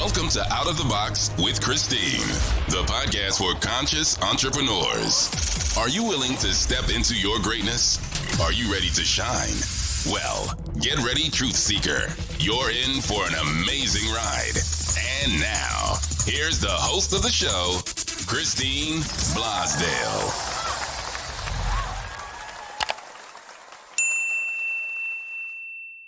Welcome to Out of the Box with Christine, the podcast for conscious entrepreneurs. Are you willing to step into your greatness? Are you ready to shine? Well, get ready, Truth Seeker. You're in for an amazing ride. And now, here's the host of the show, Christine Blosdale.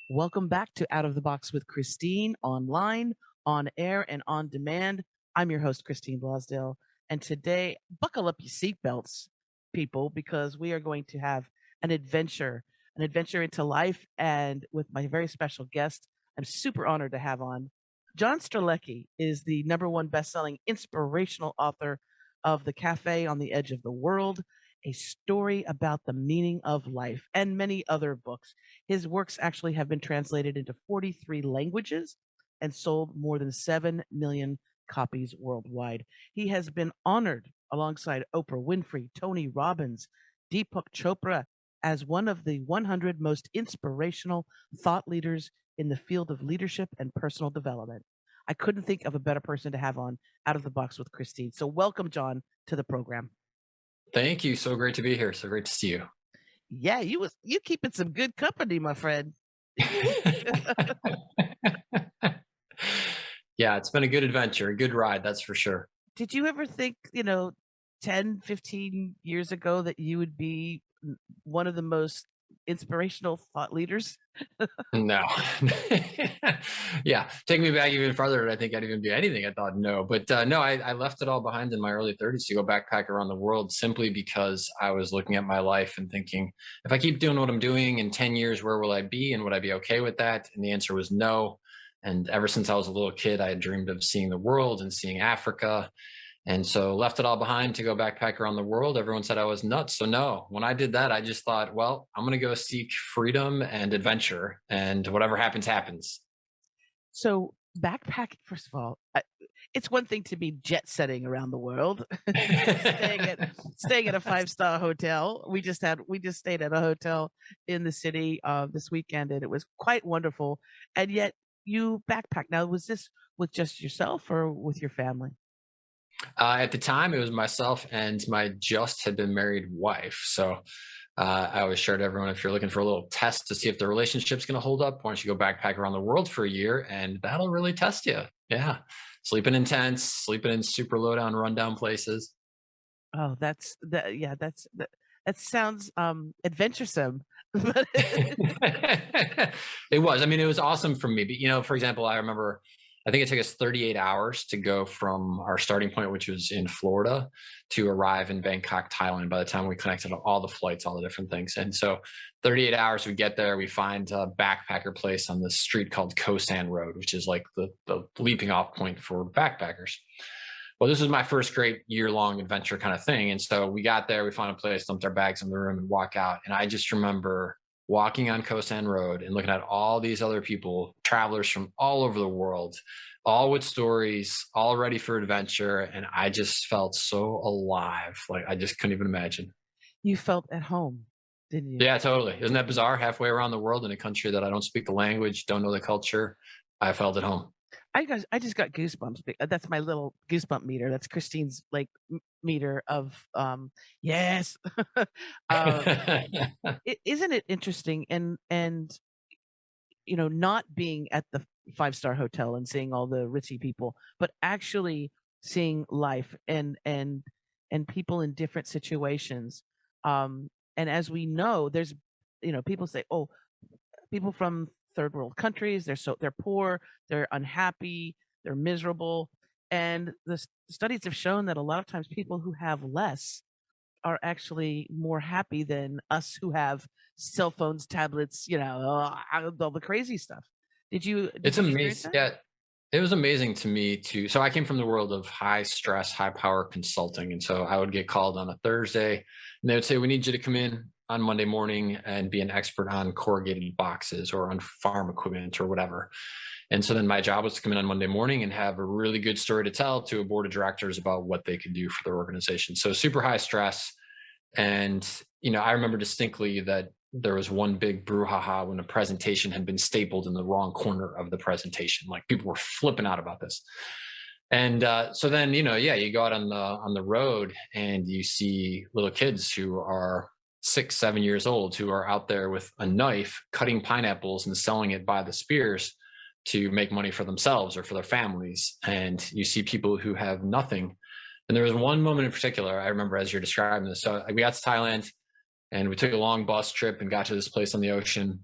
Welcome back to Out of the Box with Christine, online, on air, and on demand. I'm your host, Christine Blosdale. And today, buckle up your seatbelts, people, because we are going to have an adventure into life. And with my very special guest, I'm super honored to have on. John Strelecky is the #1 bestselling inspirational author of The Cafe on the Edge of the World, a story about the meaning of life, and many other books. His works actually have been translated into 43 languages and sold more than 7 million copies worldwide. He has been honored alongside Oprah Winfrey, Tony Robbins, Deepak Chopra as one of the 100 most inspirational thought leaders in the field of leadership and personal development. I couldn't think of a better person to have on Out of the Box with Christine. So welcome, John, to the program. Thank you. So great to be here. So great to see you. Yeah, you keeping some good company, my friend. Yeah, it's been a good adventure, a good ride, that's for sure. Did you ever think, 10, 15 years ago that you would be one of the most inspirational thought leaders? No. Yeah, take me back even farther. I think I'd even be anything. I thought no. But no, I left it all behind in my early 30s to go backpack around the world simply because I was looking at my life and thinking, if I keep doing what I'm doing in 10 years, where will I be? And would I be okay with that? And the answer was no. And ever since I was a little kid, I had dreamed of seeing the world and seeing Africa. And so left it all behind to go backpack around the world. Everyone said I was nuts. So no, when I did that, I just thought, well, I'm going to go seek freedom and adventure, and whatever happens, happens. So backpacking, first of all, it's one thing to be jet setting around the world, staying at a 5-star hotel. We just stayed at a hotel in the city this weekend, and it was quite wonderful. And yet you backpack. Now, was this with just yourself or with your family? At the time, it was myself and my just had been married wife. So I always shared to everyone, if you're looking for a little test to see if the relationship's going to hold up, why don't you go backpack around the world for a year, and that'll really test you. Yeah. Sleeping in tents, sleeping in super low down, rundown places. Oh, that sounds adventuresome. It was. I mean, it was awesome for me. But, for example, I remember, I think it took us 38 hours to go from our starting point, which was in Florida, to arrive in Bangkok, Thailand, by the time we connected all the flights, all the different things. And so 38 hours, we get there, we find a backpacker place on this street called Koh San Road, which is like the leaping off point for backpackers. Well, this was my first great year-long adventure kind of thing. And so we got there, we found a place, dumped our bags in the room and walk out. And I just remember walking on Koh San Road and looking at all these other people, travelers from all over the world, all with stories, all ready for adventure. And I just felt so alive. Like I just couldn't even imagine. You felt at home, didn't you? Yeah, totally. Isn't that bizarre? Halfway around the world in a country that I don't speak the language, don't know the culture, I felt at home. I just got goosebumps. That's my little goosebump meter. That's Christine's meter of yes. Isn't it interesting? And not being at the 5-star hotel and seeing all the ritzy people, but actually seeing life and people in different situations. And as we know, there's people say, oh, people from third world countries, they're poor, they're unhappy, they're miserable. And the studies have shown that a lot of times people who have less are actually more happy than us who have cell phones, tablets, all the crazy stuff. It's amazing. Yeah, it was amazing to me too. So I came from the world of high stress, high power consulting. And so I would get called on a Thursday and they would say, we need you to come in on Monday morning and be an expert on corrugated boxes or on farm equipment or whatever. And so then my job was to come in on Monday morning and have a really good story to tell to a board of directors about what they could do for their organization. So super high stress. And, I remember distinctly that there was one big brouhaha when a presentation had been stapled in the wrong corner of the presentation. Like people were flipping out about this. And so then, you go out on the road and you see little kids who are 6, 7 years old who are out there with a knife cutting pineapples and selling it by the spears to make money for themselves or for their families. And you see people who have nothing. And there was one moment in particular, I remember as you're describing this. So we got to Thailand and we took a long bus trip and got to this place on the ocean.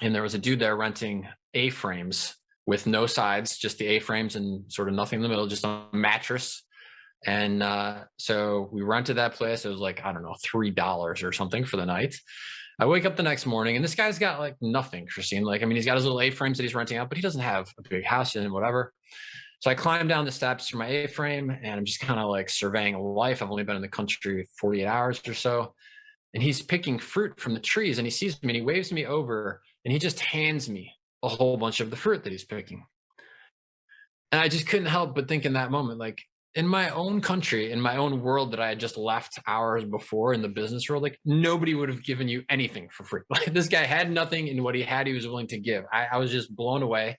And there was a dude there renting A-frames with no sides, just the A-frames and sort of nothing in the middle, just a mattress. And so we rented that place. It was like, I don't know, $3 or something for the night. I wake up the next morning and this guy's got like nothing, Christine. Like, I mean, he's got his little A-frames that he's renting out, but he doesn't have a big house and whatever. So I climb down the steps for my A-frame and I'm just kind of like surveying life. I've only been in the country 48 hours or so. And he's picking fruit from the trees and he sees me and he waves me over and he just hands me a whole bunch of the fruit that he's picking. And I just couldn't help but think in that moment, like, in my own country, in my own world that I had just left hours before in the business world, like nobody would have given you anything for free. Like this guy had nothing, and what he had, he was willing to give. I was just blown away.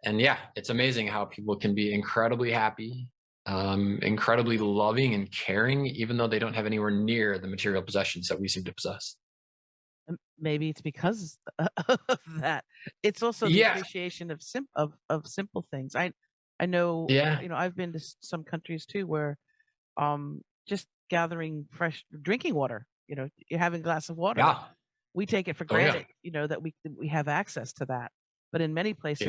And yeah, it's amazing how people can be incredibly happy, incredibly loving and caring, even though they don't have anywhere near the material possessions that we seem to possess. Maybe it's because of that. It's also the appreciation of simple things. I know, I've been to some countries too where just gathering fresh drinking water, you're having a glass of water. Yeah. We take it for granted, that we have access to that. But in many places,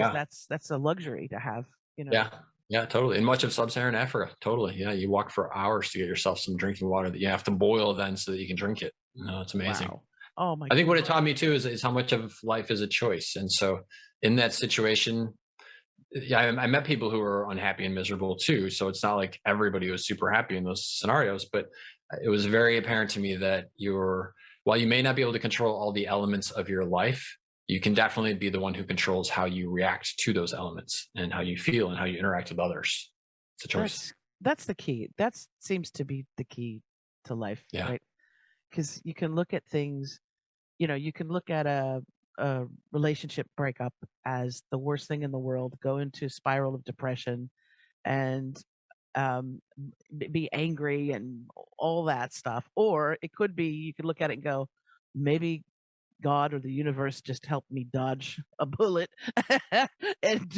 that's a luxury to have, Yeah, totally. In much of sub-Saharan Africa, totally. Yeah, you walk for hours to get yourself some drinking water that you have to boil then so that you can drink it. It's amazing. Wow. Oh my! I think what it taught me too is how much of life is a choice. And so in that situation, I met people who were unhappy and miserable too. So it's not like everybody was super happy in those scenarios, but it was very apparent to me that while you may not be able to control all the elements of your life, you can definitely be the one who controls how you react to those elements and how you feel and how you interact with others. It's a choice. That's the key. That seems to be the key to life, right? Because you can look at things, you can look at a relationship breakup as the worst thing in the world, go into a spiral of depression and be angry and all that stuff. Or it could be, you could look at it and go, maybe God or the universe just helped me dodge a bullet and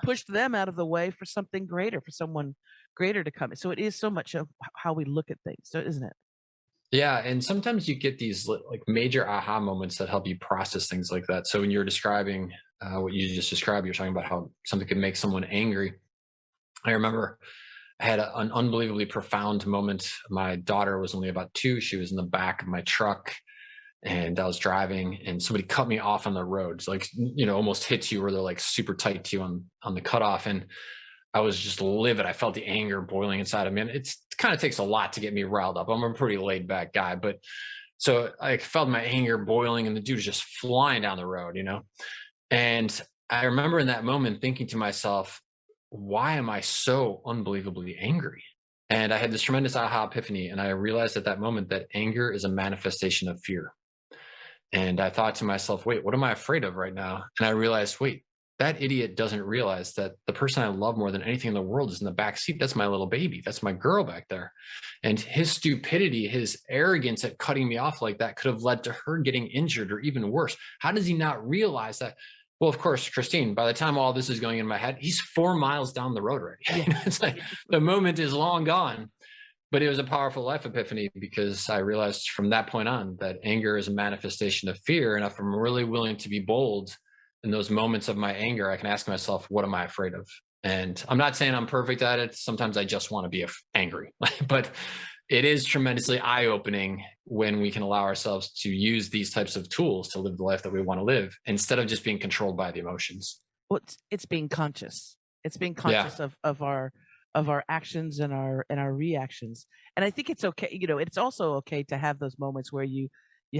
pushed them out of the way for something greater, for someone greater to come. So it is so much of how we look at things, so isn't it? Yeah, and sometimes you get these like major aha moments that help you process things like that. So when you're describing what you just described, you're talking about how something could make someone angry. I remember I had an unbelievably profound moment. My daughter was only about 2. She was in the back of my truck and I was driving and somebody cut me off on the road. It's like, almost hits you where they're like super tight to you on the cutoff. And I was just livid. I felt the anger boiling inside of me. And it kind of takes a lot to get me riled up. I'm a pretty laid back guy, but so I felt my anger boiling and the dude was just flying down the road, And I remember in that moment thinking to myself, why am I so unbelievably angry? And I had this tremendous aha epiphany. And I realized at that moment that anger is a manifestation of fear. And I thought to myself, wait, what am I afraid of right now? And I realized, wait, that idiot doesn't realize that the person I love more than anything in the world is in the back seat. That's my little baby. That's my girl back there. And his stupidity, his arrogance at cutting me off like that could have led to her getting injured or even worse. How does he not realize that? Well, of course, Christine, by the time all this is going in my head, he's 4 miles down the road already. It's like the moment is long gone. But it was a powerful life epiphany because I realized from that point on that anger is a manifestation of fear. And if I'm really willing to be bold in those moments of my anger, I can ask myself, what am I afraid of? And I'm not saying I'm perfect at it. Sometimes I just want to be angry, but it is tremendously eye-opening when we can allow ourselves to use these types of tools to live the life that we want to live instead of just being controlled by the emotions. Well, it's being conscious. It's being conscious of our actions and our reactions. And I think it's okay. It's also okay to have those moments where you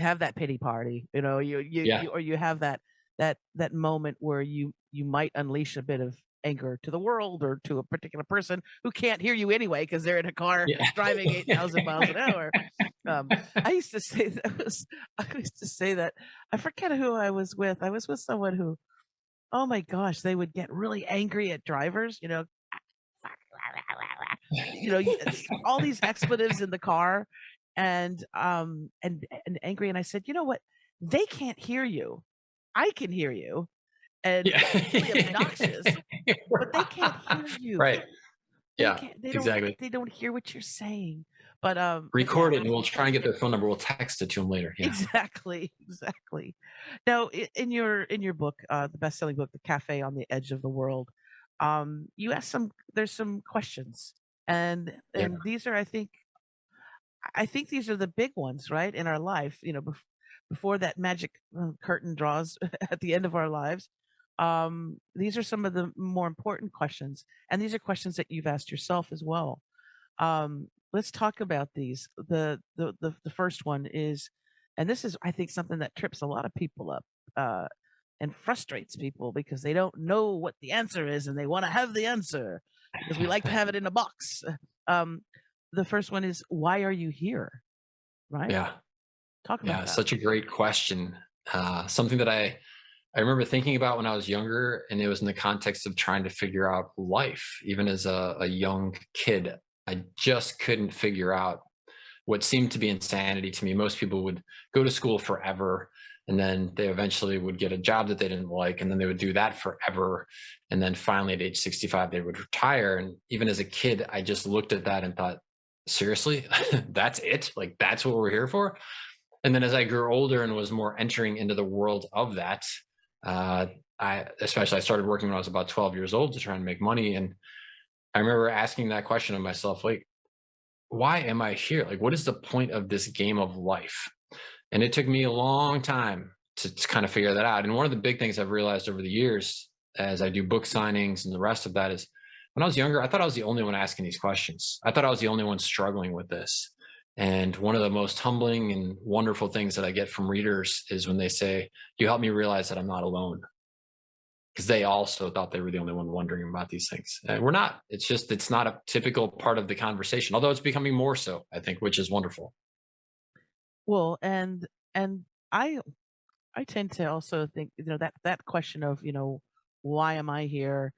have that pity party, you have that moment where you might unleash a bit of anger to the world or to a particular person who can't hear you anyway because they're in a car Yeah. driving 8,000 miles an hour. I used to say that I forget who I was with. I was with someone who, oh my gosh, they would get really angry at drivers, all these expletives in the car and angry. And I said, you know what? They can't hear you. I can hear you. And Yeah. it's really obnoxious, but they can't hear you. Right. They Yeah, can't, they don't, exactly. they don't hear what you're saying. But yeah, Record it and we'll try and get their phone number. We'll text it to them later. Yeah. exactly. Now, in your book, the best-selling book, The Cafe on the Edge of the World, you ask there's some questions, and Yeah. these are, I think these are the big ones, right, in our life. Before that magic curtain draws at the end of our lives. These are some of the more important questions, and these are questions that you've asked yourself as well. Let's talk about these. The first one is, and this is, I think, something that trips a lot of people up and frustrates people because they don't know what the answer is and they want to have the answer because we like to have it in a box. The first one is, why are you here? Right? Yeah. Talk about that. Such a great question. Something that I remember thinking about when I was younger, and it was in the context of trying to figure out life. Even as a young kid, I just couldn't figure out what seemed to be insanity to me. Most people would go to school forever, and then they eventually would get a job that they didn't like, and then they would do that forever. And then finally at age 65, they would retire. And even as a kid, I just looked at that and thought, seriously, that's it? Like, that's what we're here for? And then as I grew older and was more entering into the world of that, I started working when I was about 12 years old to try and make money. And I remember asking that question of myself, like, why am I here? Like, what is the point of this game of life? And it took me a long time to kind of figure that out. And one of the big things I've realized over the years, as I do book signings and the rest of that, is when I was younger, I thought I was the only one asking these questions. I thought I was the only one struggling with this. And one of the most humbling and wonderful things that I get from readers is when they say, you helped me realize that I'm not alone. Because they also thought they were the only one wondering about these things. And we're not. It's not a typical part of the conversation, although it's becoming more so, I think, which is wonderful. Well, and I tend to also think, that question of, why am I here?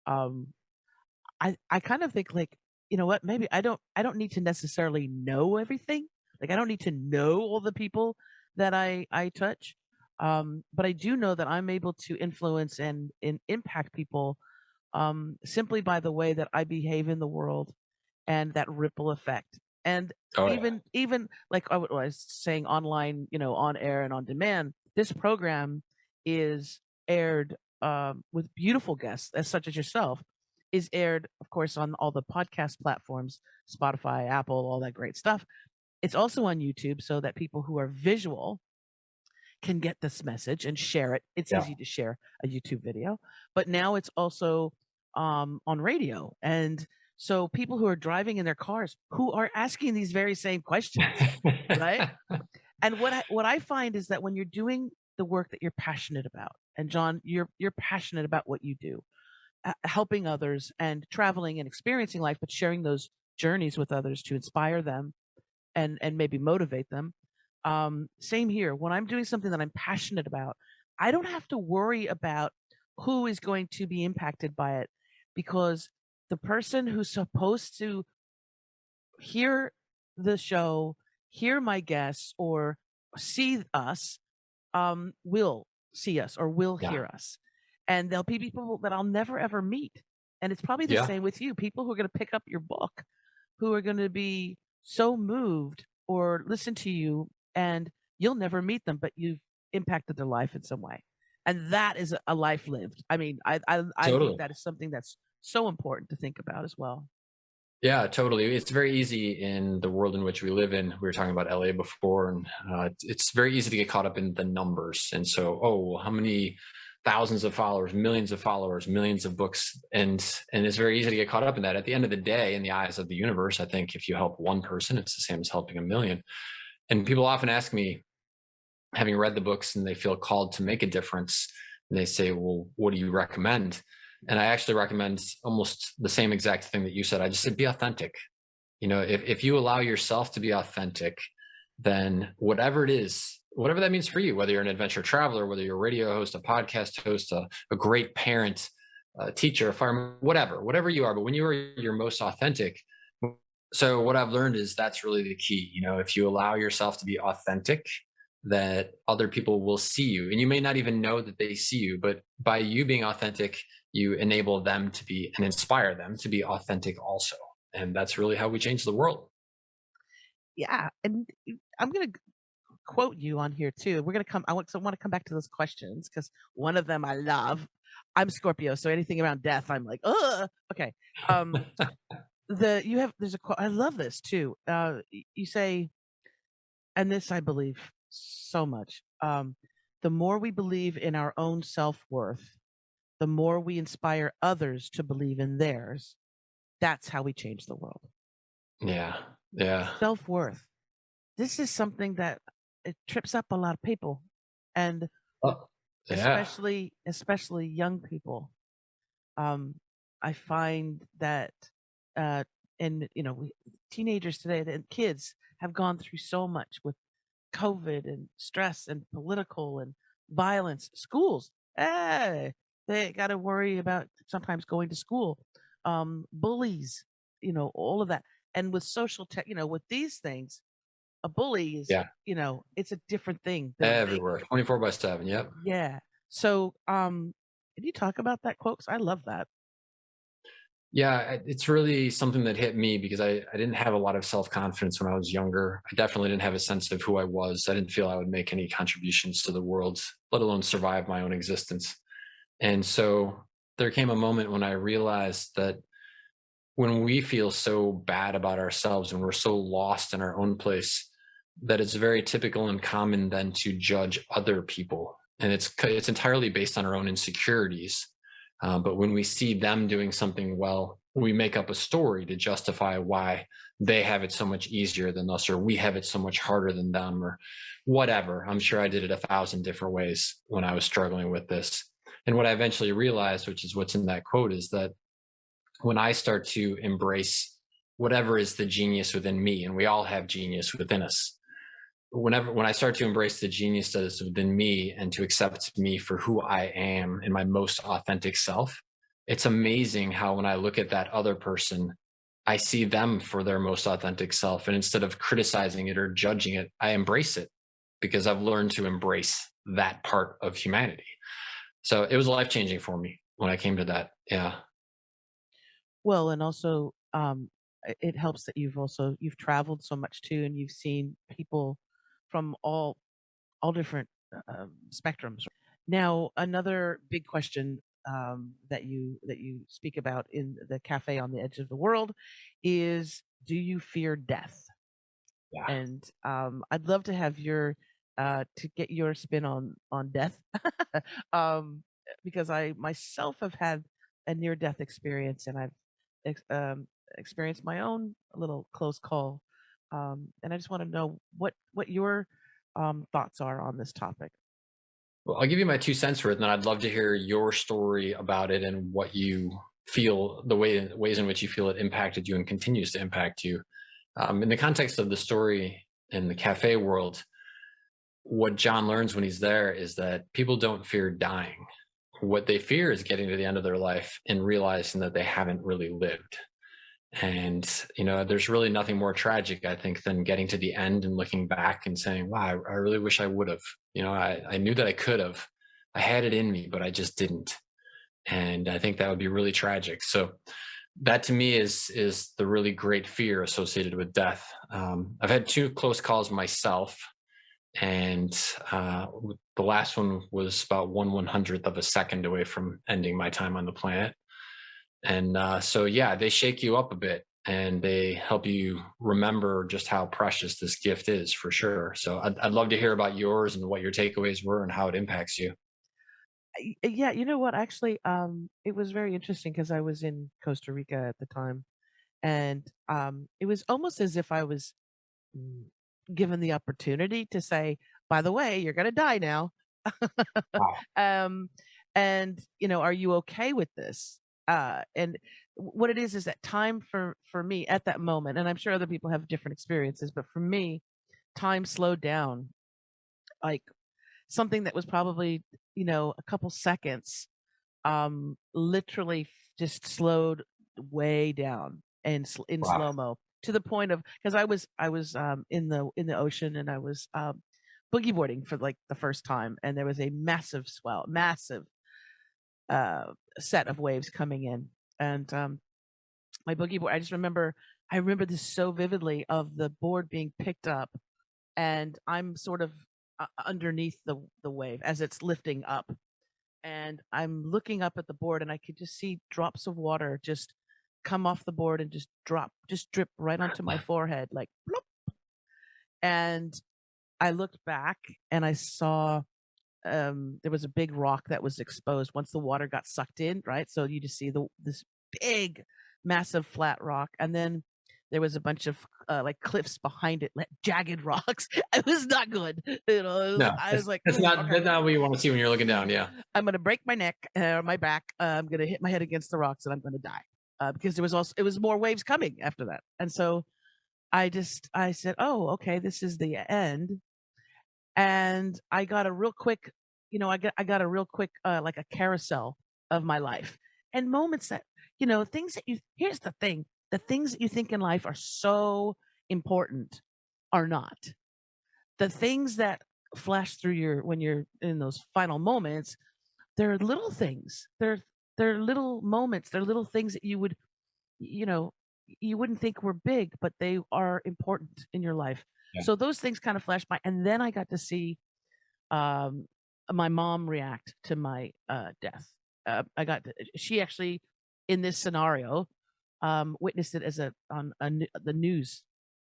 I kind of think, like, you know what, maybe I don't need to necessarily know everything. Like, I don't need to know all the people that I touch. But I do know that I'm able to influence and impact people simply by the way that I behave in the world and that ripple effect. And Oh, yeah. even like I was saying, online, on air and on demand, this program is aired with beautiful guests, as such as yourself, is aired, of course, on all the podcast platforms, Spotify, Apple, all that great stuff. It's also on YouTube so that people who are visual can get this message and share it. It's Yeah. easy to share a YouTube video, but now it's also on radio. And so people who are driving in their cars who are asking these very same questions, right? And what I find is that when you're doing the work that you're passionate about, and John, you're passionate about what you do, helping others and traveling and experiencing life, but sharing those journeys with others to inspire them and maybe motivate them. Same here. When I'm doing something that I'm passionate about, I don't have to worry about who is going to be impacted by it, because the person who's supposed to hear the show, hear my guests, or see us, will see us or will Yeah. hear us. And there'll be people that I'll never ever meet. And it's probably the Yeah. same with you. People who are going to pick up your book, who are going to be so moved or listen to you, and you'll never meet them, but you've impacted their life in some way. And that is a life lived. I mean, I Totally. think that is something that's so important to think about as well. Yeah, totally. It's very easy in the world in which we live in. We were talking about LA before, and it's very easy to get caught up in the numbers. And so, oh, how many thousands of followers, millions of books, and it's very easy to get caught up in that. At the end of the day, in the eyes of the universe, I think if you help one person, it's the same as helping a million. And people often ask me, having read the books and they feel called to make a difference, and they say, well, what do you recommend? And I actually recommend almost the same exact thing that you said. I just said, be authentic. If you allow yourself to be authentic, then whatever it is, whatever that means for you, whether you're an adventure traveler, whether you're a radio host, a podcast host, a great parent, a teacher, a fireman, whatever you are, but when you are your most authentic. So what I've learned is that's really the key. If you allow yourself to be authentic, that other people will see you, and you may not even know that they see you, but by you being authentic, you enable them to be and inspire them to be authentic also. And that's really how we change the world. Yeah, and I'm gonna quote you on here too. We're gonna come. I want to come back to those questions because one of them I love. I'm Scorpio, so anything around death, I'm like, ugh. Okay. There's a quote. I love this too. You say, and this I believe so much. The more we believe in our own self-worth, the more we inspire others to believe in theirs. That's how we change the world. Yeah. Yeah. Self-worth. This is something that it trips up a lot of people, and Oh, yeah. especially young people. I find that, uh, and teenagers today and kids have gone through so much with COVID and stress and political and violence. Schools, hey, they got to worry about sometimes going to school. Bullies, all of that, and with social tech, with these things, a bully is, Yeah. it's a different thing than Everywhere, 24/7. Yep. yeah. So, can you talk about that quote? 'Cause I love that. Yeah, it's really something that hit me because I didn't have a lot of self-confidence when I was younger. I definitely didn't have a sense of who I was. I didn't feel I would make any contributions to the world, let alone survive my own existence. And so there came a moment when I realized that when we feel so bad about ourselves and we're so lost in our own place, that it's very typical and common then to judge other people. And it's entirely based on our own insecurities. But when we see them doing something well, we make up a story to justify why they have it so much easier than us, or we have it so much harder than them, or whatever. I'm sure I did it 1,000 different ways when I was struggling with this. And what I eventually realized, which is what's in that quote, is that when I start to embrace whatever is the genius within me, and we all have genius within us, when I start to embrace the genius that is within me and to accept me for who I am in my most authentic self, it's amazing how when I look at that other person, I see them for their most authentic self. And instead of criticizing it or judging it, I embrace it because I've learned to embrace that part of humanity. So it was life-changing for me when I came to that. Yeah. Well, and also, it helps that you've traveled so much too, and you've seen people from all different spectrums. Now, another big question that you speak about in the cafe on the edge of the world is, do you fear death? Yeah. And I'd love to have to get your spin on death, because I myself have had a near death experience, and I've experienced my own little close call, and I just want to know what your thoughts are on this topic. Well, I'll give you my 2 cents for it, and then I'd love to hear your story about it and what you feel, ways in which you feel it impacted you and continues to impact you. In the context of the story in the cafe world, what John learns when he's there is that people don't fear dying. What they fear is getting to the end of their life and realizing that they haven't really lived. And, there's really nothing more tragic, I think, than getting to the end and looking back and saying, wow, I really wish I would have. I knew that I could have. I had it in me, but I just didn't. And I think that would be really tragic. So that to me is the really great fear associated with death. I've had 2 close calls myself, and the last one was about 1/100th of a second away from ending my time on the planet. And so, yeah, they shake you up a bit and they help you remember just how precious this gift is, for sure. So I'd love to hear about yours and what your takeaways were and how it impacts you. Yeah, you know what? Actually, it was very interesting because I was in Costa Rica at the time, and it was almost as if I was mm, given the opportunity to say, "By the way, you're going to die now." Wow. um, And, are you okay with this? And what it is that time for me at that moment, and I'm sure other people have different experiences, but for me, time slowed down, like something that was probably, a couple seconds, literally just slowed way down and in Wow. slow mo, to the point of, because I was in the ocean, and I was boogie boarding for like the first time, and there was a massive set of waves coming in, and my boogie board. I remember this so vividly, of the board being picked up, and I'm sort of underneath the wave as it's lifting up, and I'm looking up at the board, and I could just see drops of water just come off the board and just drip right onto my forehead, like bloop. And I looked back, and I saw there was a big rock that was exposed once the water got sucked in, right? So you just see this big, massive flat rock, and then there was a bunch of like cliffs behind it, like jagged rocks. It was not good, No, I was like, that's "Ooh, not okay, that's not what you want to see when you're looking down. Yeah. I'm gonna break my neck or my back. I'm gonna hit my head against the rocks, and I'm gonna die." Because it was more waves coming after that, and so I said, "Oh, okay, this is the end." And I got a real quick, I got a real quick, like a carousel of my life, and moments that, things that here's the things that you think in life are so important are not. The things that flash through when you're in those final moments, they're little things. They're little moments. They're little things that you know, you wouldn't think were big, but they are important in your life. Yeah. So those things kind of flashed by, and then I got to see um, my mom react to my death. She actually, in this scenario, witnessed it as the news.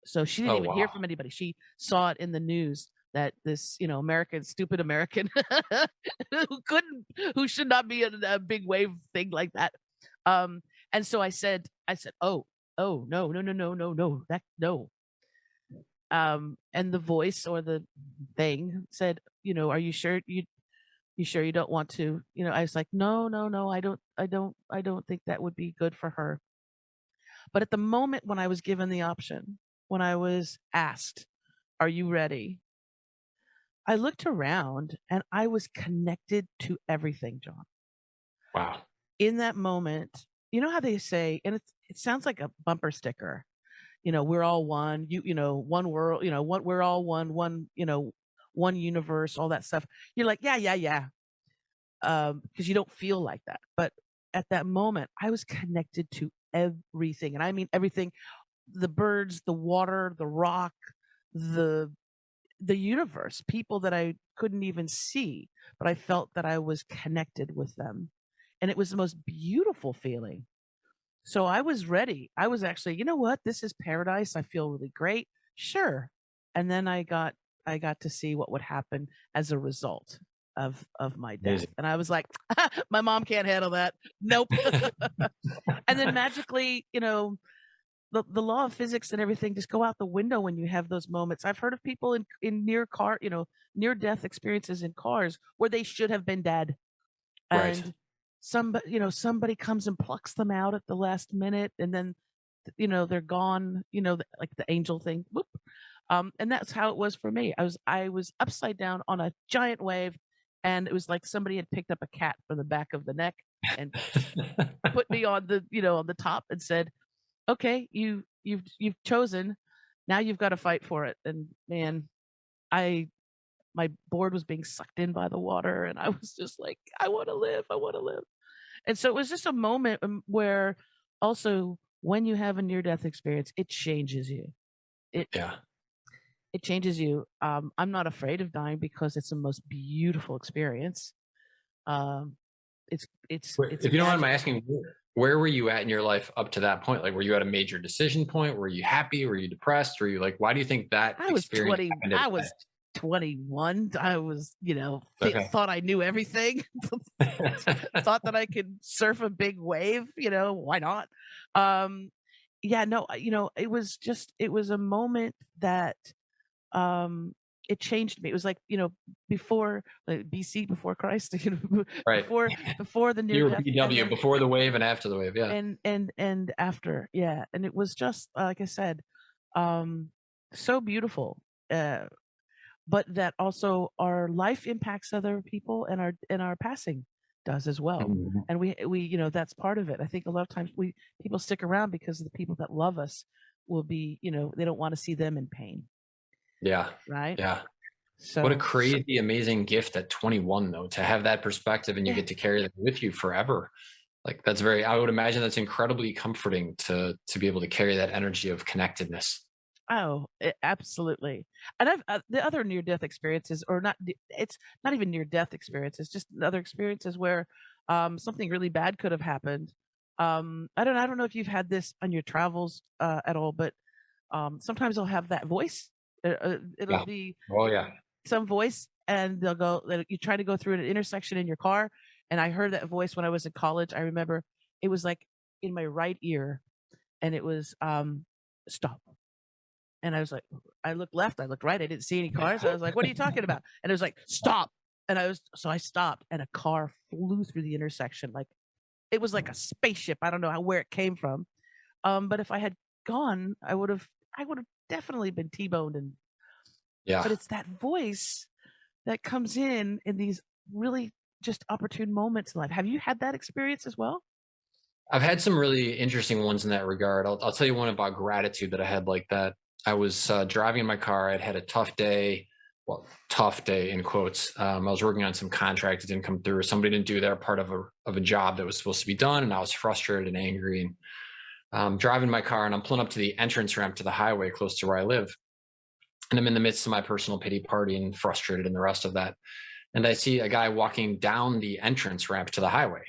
So she didn't Oh even hear wow. from anybody. She saw it in the news that this, stupid American who should not be in a big wave thing like that. Um, and so I said, oh, no, no, no, no, no, no, that no. And the voice or the thing said, are you sure you sure you don't want to? I was like, no, no, no, I don't think that would be good for her. But at the moment when I was given the option, when I was asked, are you ready? I looked around, and I was connected to everything, John. Wow. In that moment, you know how they say, and it sounds like a bumper sticker, we're all one, one world, we're all one, one universe, all that stuff. You're like, yeah, yeah, yeah. Because you don't feel like that. But at that moment, I was connected to everything. And I mean everything, the birds, the water, the rock, the universe, people that I couldn't even see, but I felt that I was connected with them. And it was the most beautiful feeling. So I was ready. I was actually, you know what? This is paradise. I feel really great. Sure. And then I got to see what would happen as a result of my death. Amazing. And I was like, my mom can't handle that. Nope. And then magically, the law of physics and everything just go out the window when you have those moments. I've heard of people in near death experiences in cars where they should have been dead. Right. And somebody comes and plucks them out at the last minute, and then they're gone, like the angel thing. Whoop. And that's how it was for me. I was upside down on a giant wave, and it was like somebody had picked up a cat from the back of the neck and put me on on the top and said, okay, you've chosen, now you've got to fight for it. And man, I my board was being sucked in by the water, and I was just like, I want to live, I want to live. And so it was just a moment where, also, when you have a near death experience, it changes you. It Yeah. it changes you. I'm not afraid of dying because it's the most beautiful experience. Um, it's If you don't mind my magical. asking, where were you at in your life up to that point? Like, were you at a major decision point? Were you happy? Were you depressed? Were you like, why do you think that I was experience 20. happened at I the was 21. I was, Okay. thought I knew everything. Thought that I could surf a big wave. Why not? Yeah, no, it was a moment that, um, it changed me. It was like, before, like BC, before Christ, Right. before the near You were death, and BW then before the wave and after the wave. Yeah. and after. Yeah. And it was just like I said, um so beautiful. Uh but that also our life impacts other people, and our passing does as well. Mhm. And we that's part of it. I think a lot of times people stick around because the people that love us will be, they don't want to see them in pain, Yeah. right? Yeah. What a So crazy, amazing gift at 21, though, to have that perspective and you yeah. get to carry that with you forever. Like that's I would imagine that's incredibly comforting to be able to carry that energy of connectedness. Oh, absolutely. And I've the other near death experiences, or not, it's not even near death experiences, just other experiences where something really bad could have happened. I don't know if you've had this on your travels at all, but sometimes I'll have that voice. It'll Yeah. be Oh yeah. some voice, and you try to go through an intersection in your car. And I heard that voice when I was in college. I remember it was like in my right ear, and it was stop. And I was like, I looked left, I looked right, I didn't see any cars. I was like, what are you talking about? And it was like, stop. So I stopped, and a car flew through the intersection. Like it was like a spaceship. I don't know where it came from. But if I had gone, I would have definitely been T-boned. Yeah. But it's that voice that comes in these really just opportune moments in life. Have you had that experience as well? I've had some really interesting ones in that regard. I'll tell you one about gratitude that I had like that. I was driving in my car. I'd had a tough day. Well, tough day in quotes. I was working on some contract that didn't come through. Somebody didn't do their part of a job that was supposed to be done, and I was frustrated and angry. And driving my car, and I'm pulling up to the entrance ramp to the highway close to where I live, and I'm in the midst of my personal pity party and frustrated and the rest of that. And I see a guy walking down the entrance ramp to the highway.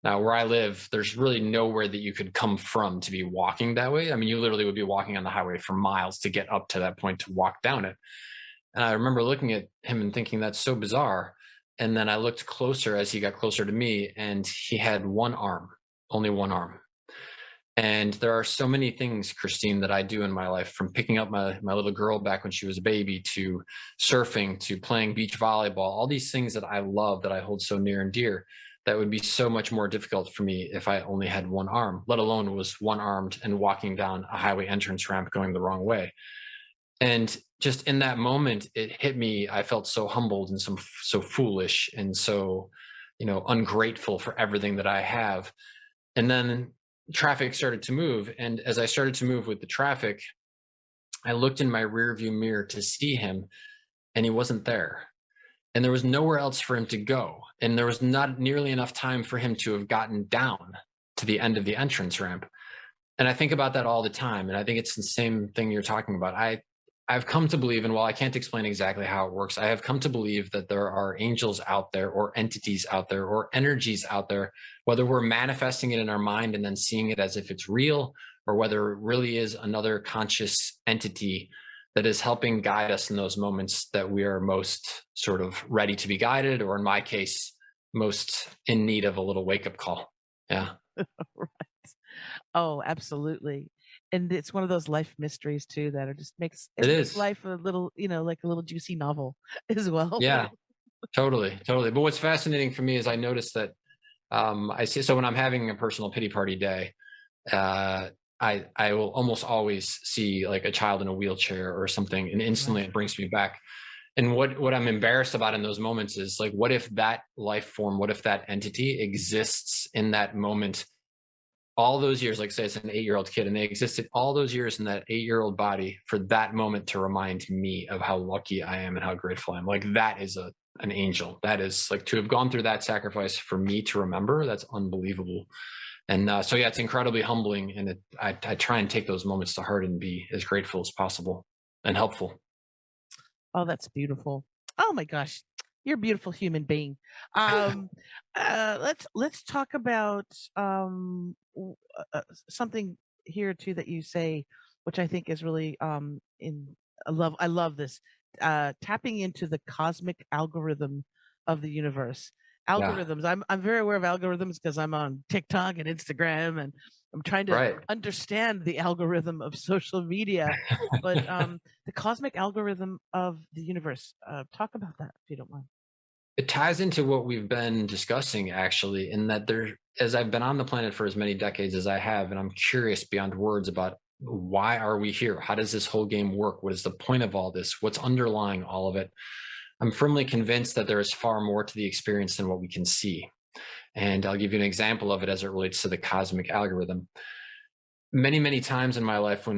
Now, where I live, there's really nowhere that you could come from to be walking that way. I mean, you literally would be walking on the highway for miles to get up to that point to walk down it. And I remember looking at him and thinking, that's so bizarre. And then I looked closer as he got closer to me, and he had one arm, only one arm. And there are so many things, Christine, that I do in my life, from picking up my little girl back when she was a baby, to surfing, to playing beach volleyball, all these things that I love, that I hold so near and dear, that would be so much more difficult for me if I only had one arm, let alone was one armed and walking down a highway entrance ramp going the wrong way. And just in that moment, it hit me. I felt so humbled and so foolish and so, ungrateful for everything that I have. And then traffic started to move. And as I started to move with the traffic, I looked in my rear view mirror to see him, and he wasn't there. And there was nowhere else for him to go. And there was not nearly enough time for him to have gotten down to the end of the entrance ramp. And I think about that all the time. And I think it's the same thing you're talking about. I've come to believe, and while I can't explain exactly how it works, I have come to believe that there are angels out there, or entities out there, or energies out there, whether we're manifesting it in our mind and then seeing it as if it's real, or whether it really is another conscious entity that is helping guide us in those moments that we are most sort of ready to be guided, or in my case, most in need of a little wake up call. Yeah. Right. Oh, absolutely. And it's one of those life mysteries too that It makes is. life a little, like a little juicy novel as well. Yeah, totally. Totally. But what's fascinating for me is I noticed that I see, so when I'm having a personal pity party day, uh, I will almost always see like a child in a wheelchair or something, and instantly Right. it brings me back. And what I'm embarrassed about in those moments is like, what if that life form, what if that entity exists in that moment all those years? Like say it's an 8-year-old kid, and they existed all those years in that 8-year-old body for that moment to remind me of how lucky I am and how grateful I am. Like that is an angel. That is like, to have gone through that sacrifice for me to remember. That's unbelievable. And so yeah, it's incredibly humbling, and I try and take those moments to heart and be as grateful as possible and helpful. Oh, that's beautiful. Oh my gosh, you're a beautiful human being. Um, let's talk about something here too that you say, which I think is really in I love this, tapping into the cosmic algorithm of the universe. Yeah. Algorithms. I'm very aware of algorithms because I'm on TikTok and Instagram, I'm trying to Right. understand the algorithm of social media, but the cosmic algorithm of the universe. Talk about that if you don't mind. It ties into what we've been discussing actually, in that as I've been on the planet for as many decades as I have, and I'm curious beyond words about why are we here? How does this whole game work? What is the point of all this? What's underlying all of it? I'm firmly convinced that there is far more to the experience than what we can see. And I'll give you an example of it as it relates to the cosmic algorithm. Many, many times in my life,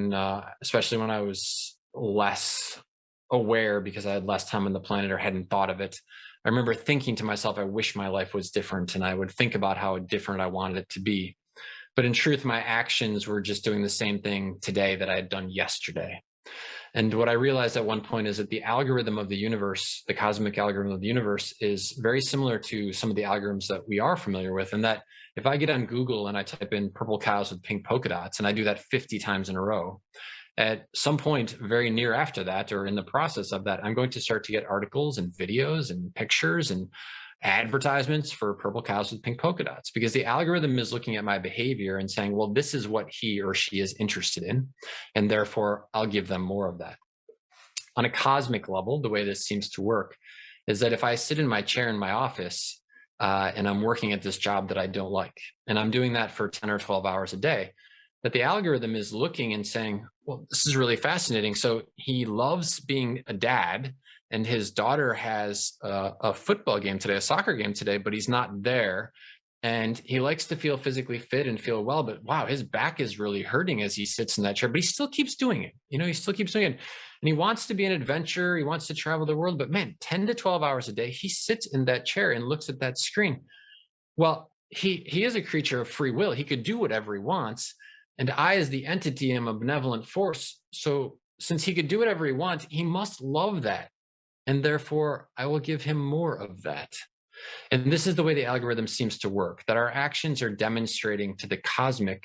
especially when I was less aware because I had less time on the planet or hadn't thought of it, I remember thinking to myself, I wish my life was different. And I would think about how different I wanted it to be. But in truth, my actions were just doing the same thing today that I had done yesterday. And what I realized at one point is that the algorithm of the universe, the cosmic algorithm of the universe, is very similar to some of the algorithms that we are familiar with. And that if I get on Google and I type in purple cows with pink polka dots, and I do that 50 times in a row, at some point very near after that, or in the process of that, I'm going to start to get articles and videos and pictures and advertisements for purple cows with pink polka dots, because the algorithm is looking at my behavior and saying, well, this is what he or she is interested in, and therefore I'll give them more of that. On a cosmic level, the way this seems to work is that if I sit in my chair in my office and I'm working at this job that I don't like, and I'm doing that for 10 or 12 hours a day, that the algorithm is looking and saying, well, this is really fascinating. So he loves being a dad, and his daughter has a football game today, a soccer game today, but he's not there. And he likes to feel physically fit and feel well, but wow, his back is really hurting as he sits in that chair, but he still keeps doing it. He still keeps doing it. And he wants to be an adventurer. He wants to travel the world, but man, 10 to 12 hours a day, he sits in that chair and looks at that screen. Well, he is a creature of free will. He could do whatever he wants. And I, as the entity, am a benevolent force. So since he could do whatever he wants, he must love that. And therefore, I will give him more of that. And this is the way the algorithm seems to work, that our actions are demonstrating to the cosmic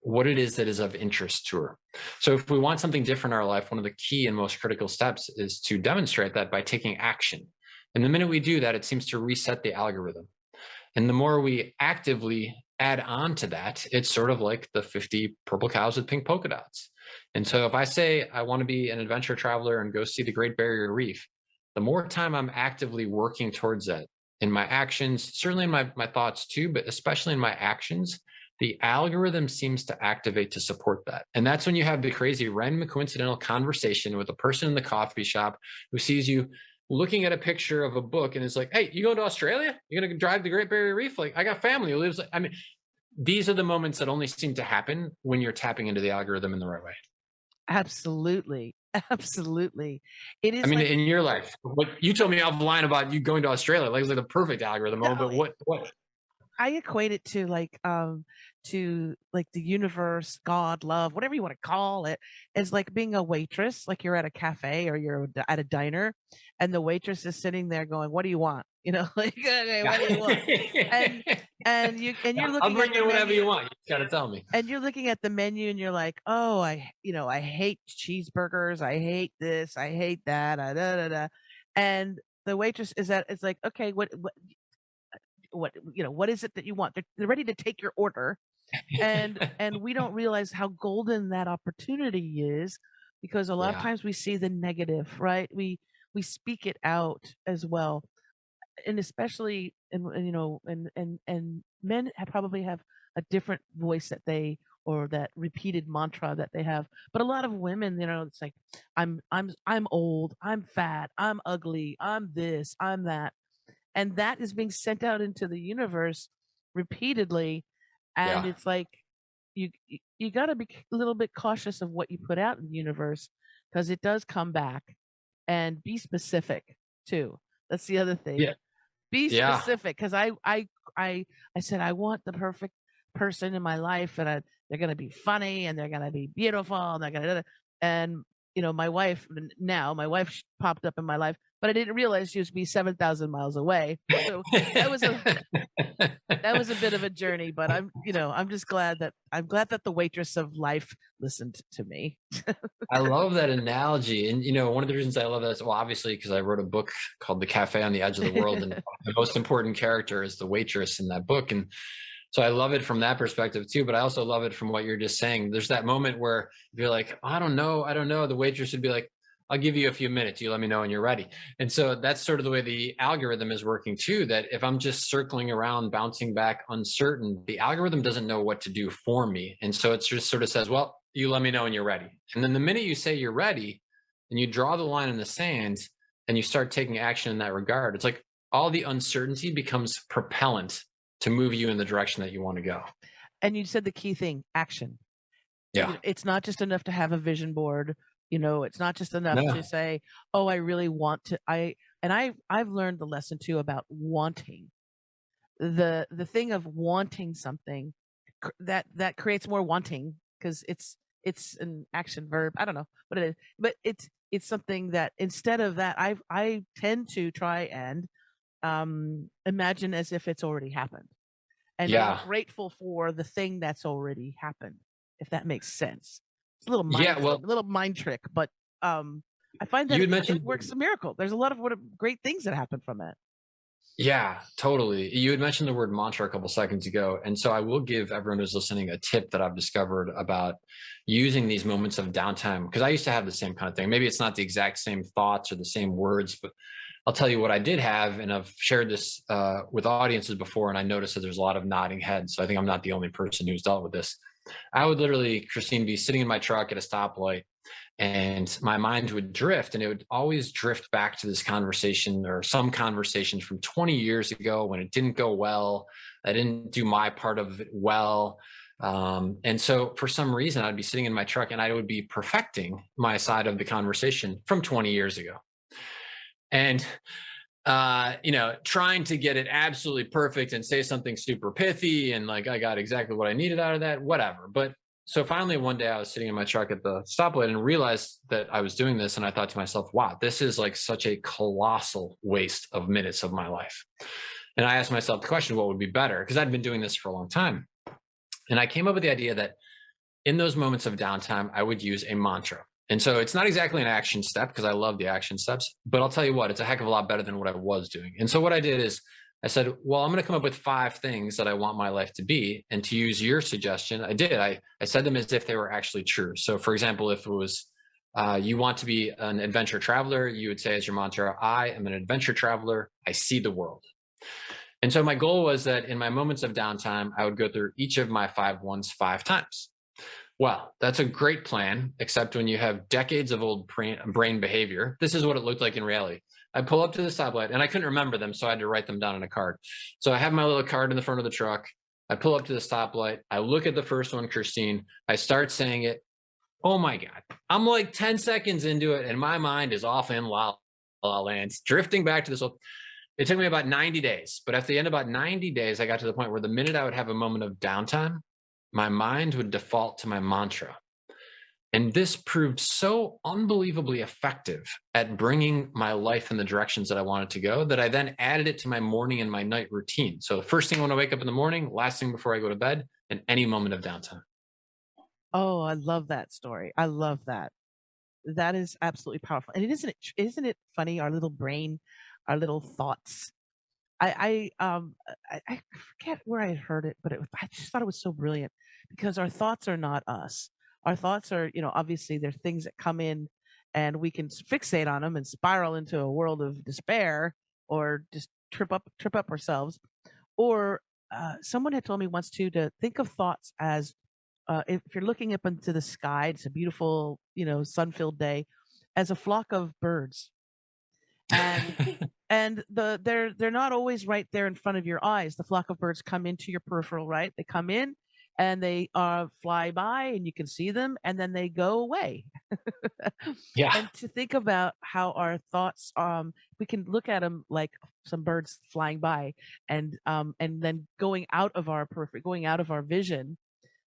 what it is that is of interest to her. So if we want something different in our life, one of the key and most critical steps is to demonstrate that by taking action. And the minute we do that, it seems to reset the algorithm. And the more we actively add on to that, it's sort of like the 50 purple cows with pink polka dots. And so if I say I want to be an adventure traveler and go see the Great Barrier Reef, the more time I'm actively working towards that in my actions, certainly in my thoughts too, but especially in my actions, the algorithm seems to activate to support that. And that's when you have the crazy random coincidental conversation with a person in the coffee shop who sees you looking at a picture of a book and is like, hey, you going to Australia? You're going to drive the Great Barrier Reef? Like, I got family who lives. I mean, these are the moments that only seem to happen when you're tapping into the algorithm in the right way. Absolutely. Absolutely. It is. I mean, in your life, what you told me offline about you going to Australia, like, it was like the perfect algorithm. No, but what? I equate it to the universe, God, love, whatever you want to call it, is like being a waitress, like you're at a cafe or you're at a diner, and the waitress is sitting there going, "What do you want?" Like, okay, what do you want? And you're looking. I'll bring you whatever you want. You just gotta tell me. And you're looking at the menu, and you're like, "Oh, I hate cheeseburgers. I hate this. I hate that." Da, da, da. And the waitress is like, "Okay, what is it that you want?" They're ready to take your order, and we don't realize how golden that opportunity is, because a lot of times we see the negative, right? We speak it out as well, and especially and men probably have a different voice or that repeated mantra that they have, but a lot of women, it's like, I'm old, I'm fat, I'm ugly, I'm this, I'm that. And that is being sent out into the universe repeatedly. And it's like, you got to be a little bit cautious of what you put out in the universe, because it does come back. And be specific too. That's the other thing. Be specific, because I said I want the perfect person in my life, and they're going to be funny, and they're going to be beautiful, and they're going to, and my wife popped up in my life, but I didn't realize she was be 7,000 miles away. So that was a bit of a journey, but I'm just glad that the waitress of life listened to me. I love that analogy. And, one of the reasons I love that is, well, obviously, because I wrote a book called The Cafe on the Edge of the World, and the most important character is the waitress in that book. And So I love it from that perspective too, but I also love it from what you're just saying. There's that moment where you're like, I don't know. The waitress would be like, I'll give you a few minutes. You let me know when you're ready. And so that's sort of the way the algorithm is working too, that if I'm just circling around, bouncing back uncertain, the algorithm doesn't know what to do for me. And so it just sort of says, well, you let me know when you're ready. And then the minute you say you're ready and you draw the line in the sand and you start taking action in that regard, it's like all the uncertainty becomes propellant to move you in the direction that you want to go. And you said the key thing, action. Yeah. It's not just enough to have a vision board. It's not just enough No. to say, oh, I really want to. I've learned the lesson too about wanting. The thing of wanting something that creates more wanting, because it's an action verb. I don't know what it is, but it's something that instead of that, I tend to try and imagine as if it's already happened, and be grateful for the thing that's already happened, if that makes sense. It's a little mind trick, but I find that it works a miracle. There's a lot of great things that happen from it. Yeah, totally. You had mentioned the word mantra a couple seconds ago. And so I will give everyone who's listening a tip that I've discovered about using these moments of downtime, because I used to have the same kind of thing. Maybe it's not the exact same thoughts or the same words, but I'll tell you what I did have. And I've shared this with audiences before, and I noticed that there's a lot of nodding heads. So I think I'm not the only person who's dealt with this. I would literally, Christine, be sitting in my truck at a stoplight, and my mind would drift, and it would always drift back to this conversation or some conversation from 20 years ago when it didn't go well. I didn't do my part of it well. And so for some reason, I'd be sitting in my truck and I would be perfecting my side of the conversation from 20 years ago. And trying to get it absolutely perfect and say something super pithy and like I got exactly what I needed out of that, whatever. But so finally one day I was sitting in my truck at the stoplight and realized that I was doing this, and I thought to myself, wow, this is like such a colossal waste of minutes of my life. And I asked myself the question, what would be better? Because I'd been doing this for a long time. And I came up with the idea that in those moments of downtime, I would use a mantra. And so it's not exactly an action step, because I love the action steps, but I'll tell you what, it's a heck of a lot better than what I was doing. And so what I did is I said, well, I'm going to come up with 5 things that I want my life to be. And to use your suggestion, I did. I said them as if they were actually true. So for example, if it was, you want to be an adventure traveler, you would say as your mantra, I am an adventure traveler. I see the world. And so my goal was that in my moments of downtime, I would go through each of my 5 ones 5 times. Well, that's a great plan, except when you have decades of old brain behavior. This is what it looked like in reality. I pull up to the stoplight, and I couldn't remember them, so I had to write them down on a card. So I have my little card in the front of the truck. I pull up to the stoplight. I look at the first one, Christine. I start saying it. Oh my God. I'm like 10 seconds into it, and my mind is off in la la land, drifting back to this. It took me about 90 days. But at the end of about 90 days, I got to the point where the minute I would have a moment of downtime, my mind would default to my mantra. And this proved so unbelievably effective at bringing my life in the directions that I wanted to go, that I then added it to my morning and my night routine. So the first thing when I wake up in the morning, last thing before I go to bed, and any moment of downtime. Oh, I love that story. I love that. That is absolutely powerful. And isn't it funny, our little brain, our little thoughts. I forget where I had heard it, but I just thought it was so brilliant, because our thoughts are not us. Our thoughts are, obviously they're things that come in, and we can fixate on them and spiral into a world of despair, or just trip up ourselves. Or someone had told me once too to think of thoughts as if you're looking up into the sky, it's a beautiful, sun-filled day, as a flock of birds. And and they're not always right there in front of your eyes. The flock of birds come into your peripheral, right? They come in and they fly by, and you can see them, and then they go away. Yeah. And to think about how our thoughts, we can look at them like some birds flying by, and then going out of our periphery, going out of our vision.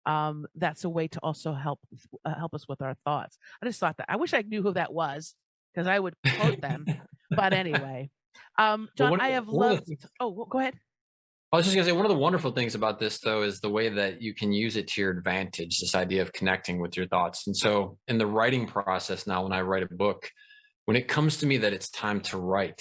That's a way to also help us with our thoughts. I just thought that. I wish I knew who that was, because I would quote them. But anyway, John, I have loved. Oh, go ahead. I was just going to say, one of the wonderful things about this, though, is the way that you can use it to your advantage, this idea of connecting with your thoughts. And so in the writing process now, when I write a book, when it comes to me that it's time to write,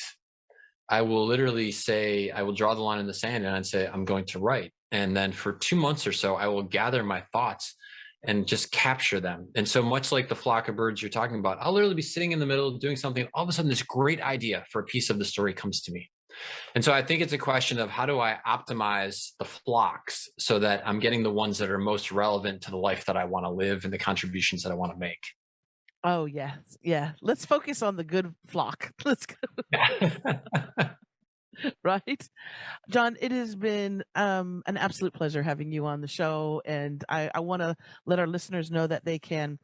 I will literally say, I will draw the line in the sand and I'd say, I'm going to write. And then for 2 months or so, I will gather my thoughts and just capture them. And so much like the flock of birds you're talking about, I'll literally be sitting in the middle doing something. All of a sudden, this great idea for a piece of the story comes to me. And so I think it's a question of how do I optimize the flocks so that I'm getting the ones that are most relevant to the life that I want to live and the contributions that I want to make. Oh, yes. Yeah. Let's focus on the good flock. Let's go. Right? John, it has been an absolute pleasure having you on the show. And I want to let our listeners know that they can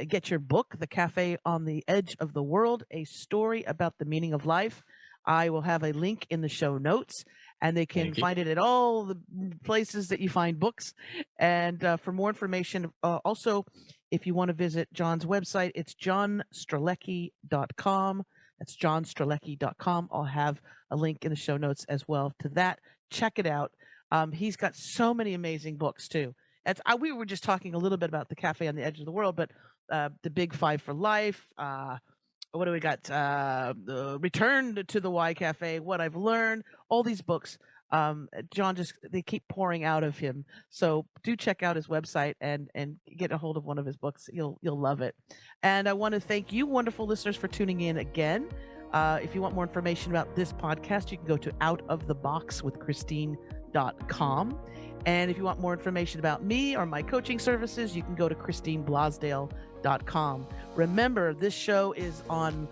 get your book, The Cafe on the Edge of the World, A Story About the Meaning of Life. I will have a link in the show notes, and they can find it at all the places that you find books. And for more information, also, if you want to visit John's website, it's johnstrelecky.com. That's johnstrelecky.com. I'll have a link in the show notes as well to that. Check it out. He's got so many amazing books too. We were just talking a little bit about The Cafe on the Edge of the World, but The Big Five for Life. What do we got? The Return to the Y Cafe, What I've Learned, all these books. John they keep pouring out of him. So do check out his website and get a hold of one of his books. You'll love it. And I want to thank you, wonderful listeners, for tuning in again. If you want more information about this podcast, you can go to outoftheboxwithchristine.com. And if you want more information about me or my coaching services, you can go to christineblasdale.com. Remember, this show is on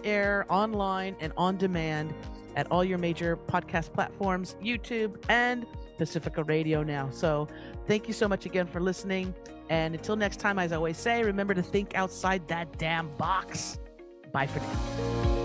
air, online, and on demand at all your major podcast platforms, YouTube, and Pacifica Radio now. So thank you so much again for listening. And until next time, as I always say, remember to think outside that damn box. Bye for now.